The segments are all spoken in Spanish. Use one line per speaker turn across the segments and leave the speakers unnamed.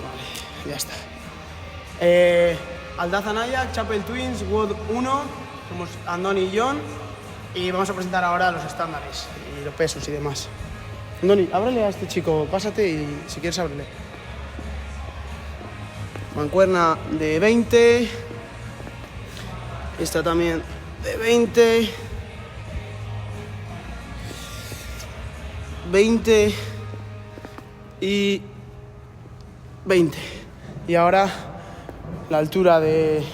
Vale, ya está. Aldaz Anaya, Chapel Twins, WOD 1, somos Andoni y John, y vamos a presentar ahora los estándares y los pesos y demás. Andoni, ábrele a este chico, pásate y si quieres ábrele. Mancuerna de 20, esta también de 20, 20 y 20. Y ahora la altura de...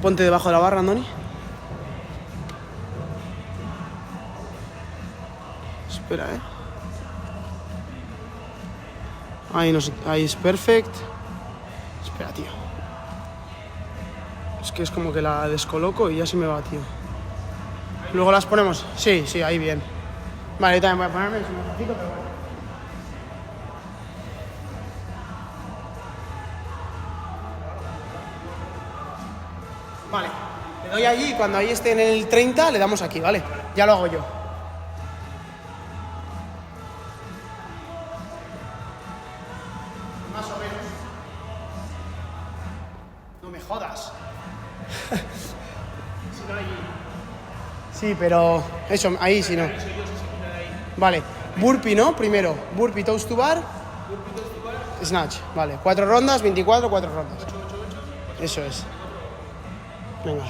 Ponte debajo de la barra, Andoni. Espera, Ahí, no sé, ahí es perfect. Espera, tío. Es que es como que la descoloco y ya se me va, tío. Luego las ponemos. Sí, sí, ahí bien. Vale, yo también voy a ponerme un ejercicio, pero bueno. Vale, le doy allí y cuando ahí esté en el 30 le damos aquí, ¿vale? Ya lo hago yo. Más o menos. No me jodas. Si no allí. Sí, pero eso, ahí sí no. Vale, burpee, ¿no? Primero, burpee, toes to bar. Snatch, vale. 4 rondas, 24, 4 rondas. Eso es. Venga.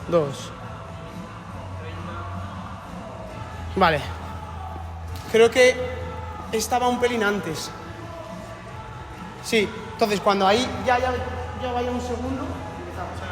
Dos. Vale. Creo que estaba un pelín antes. Sí, entonces cuando ahí ya vaya un segundo, empezamos.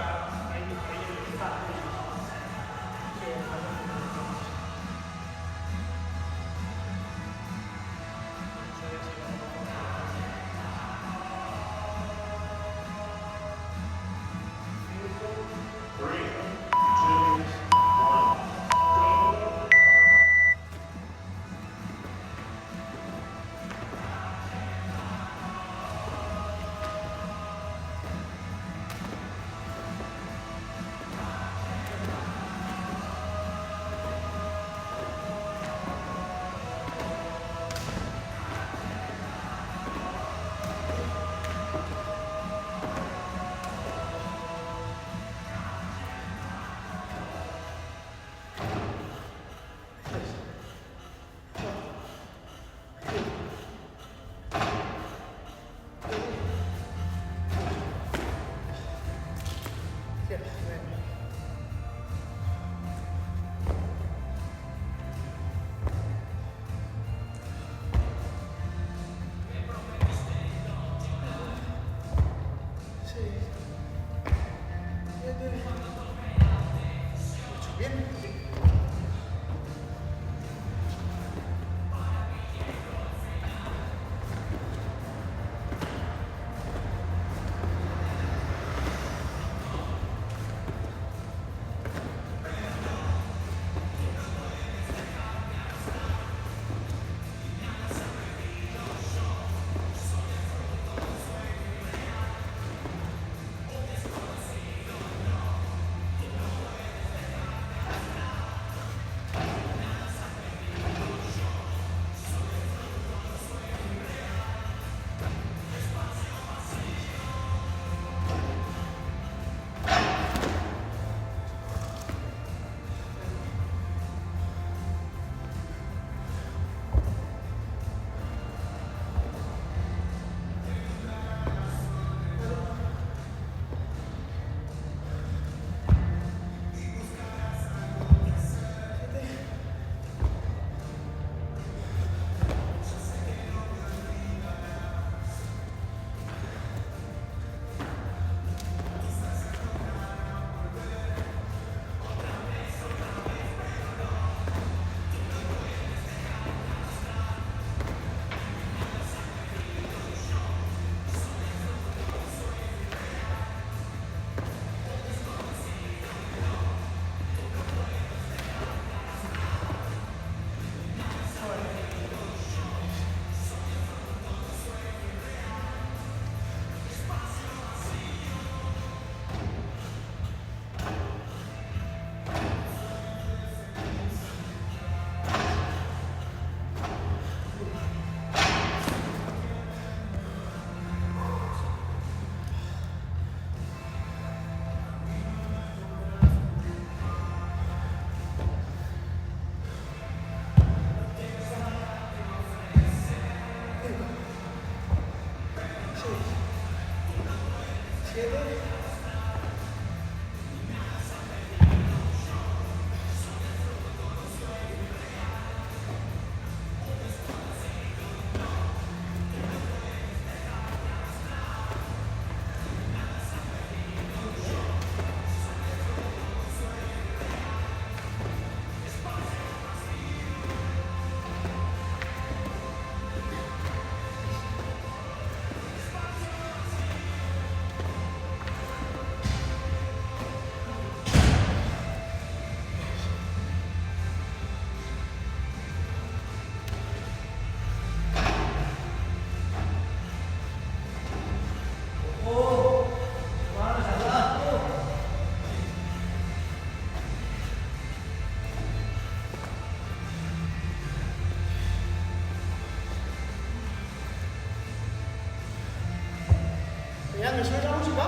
¿me subes la música?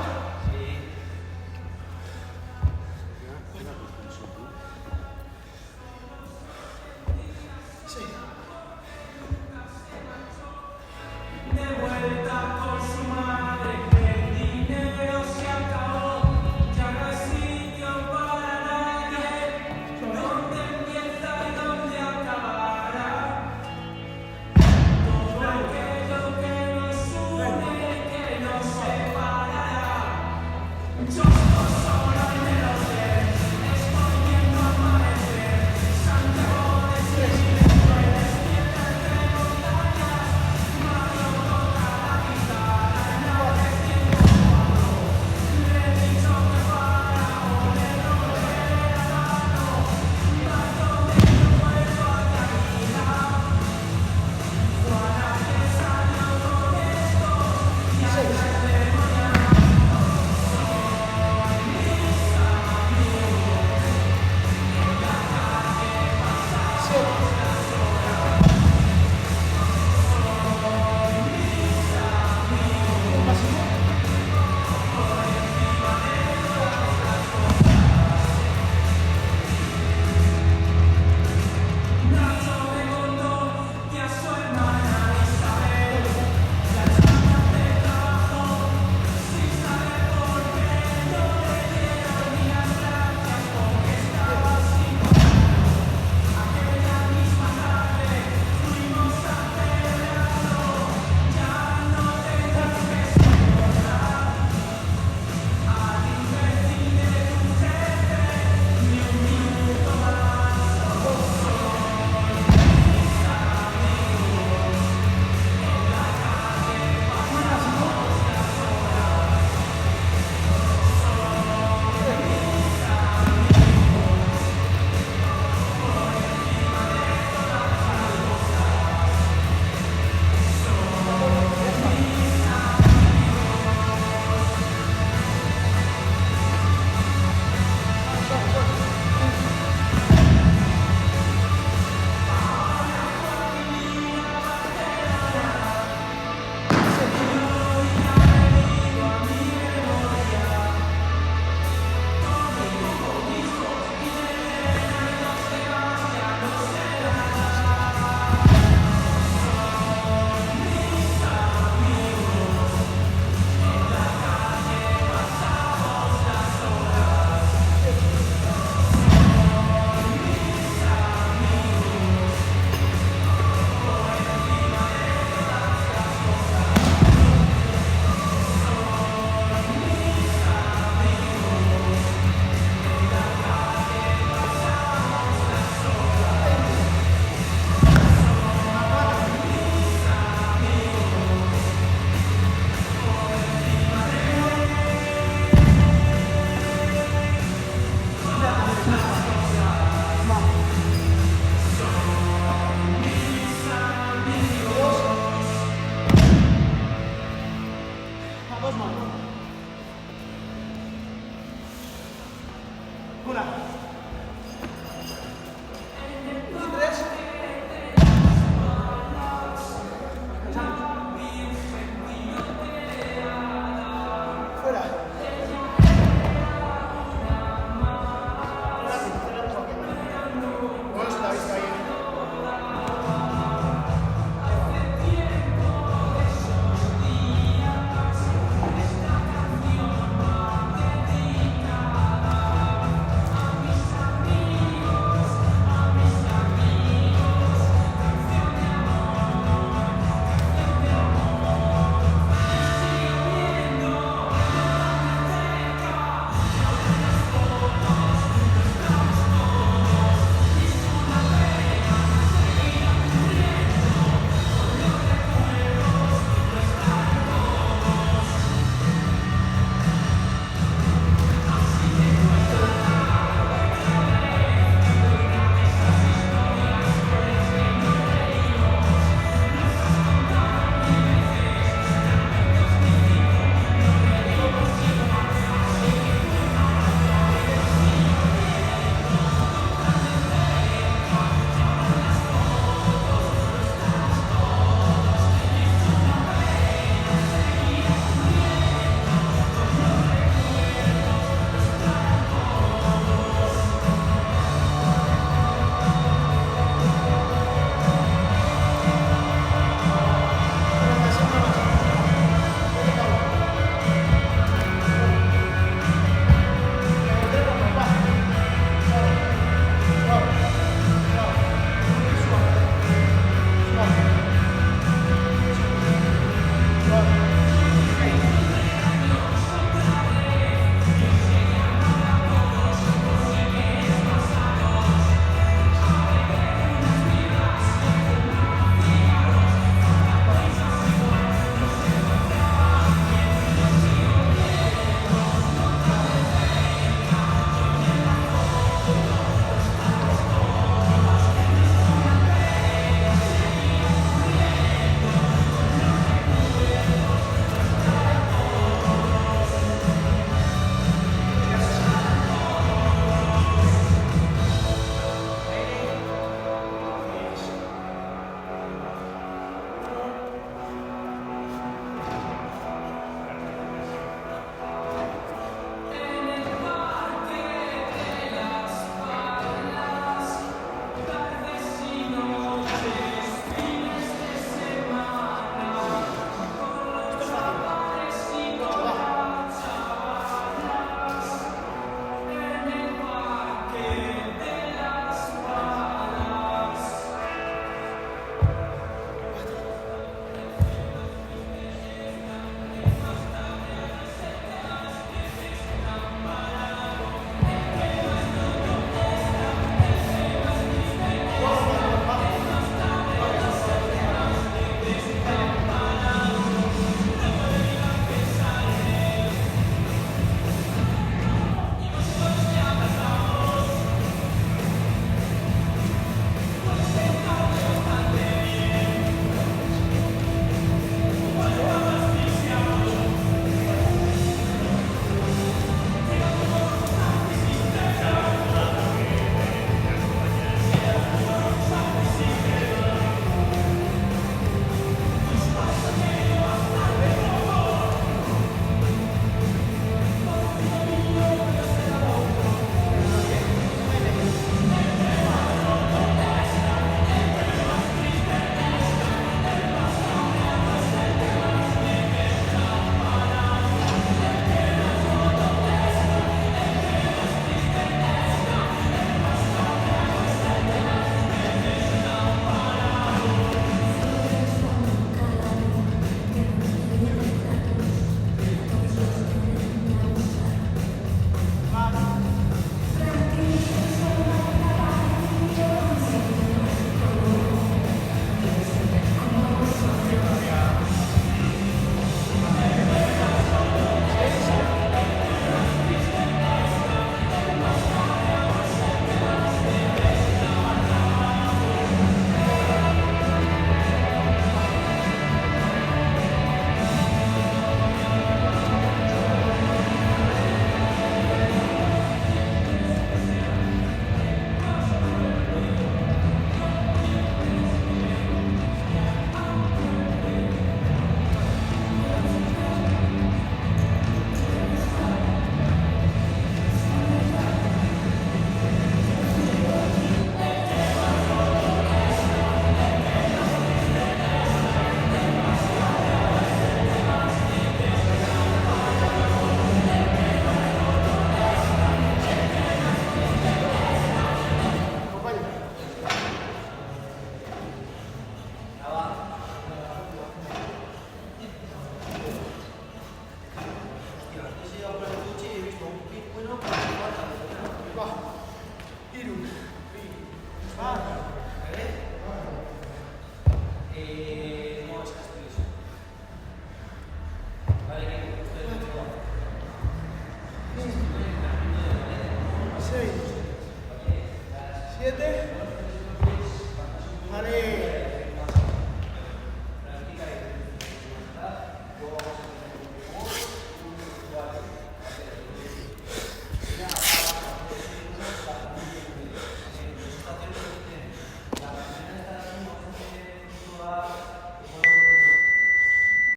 Sí.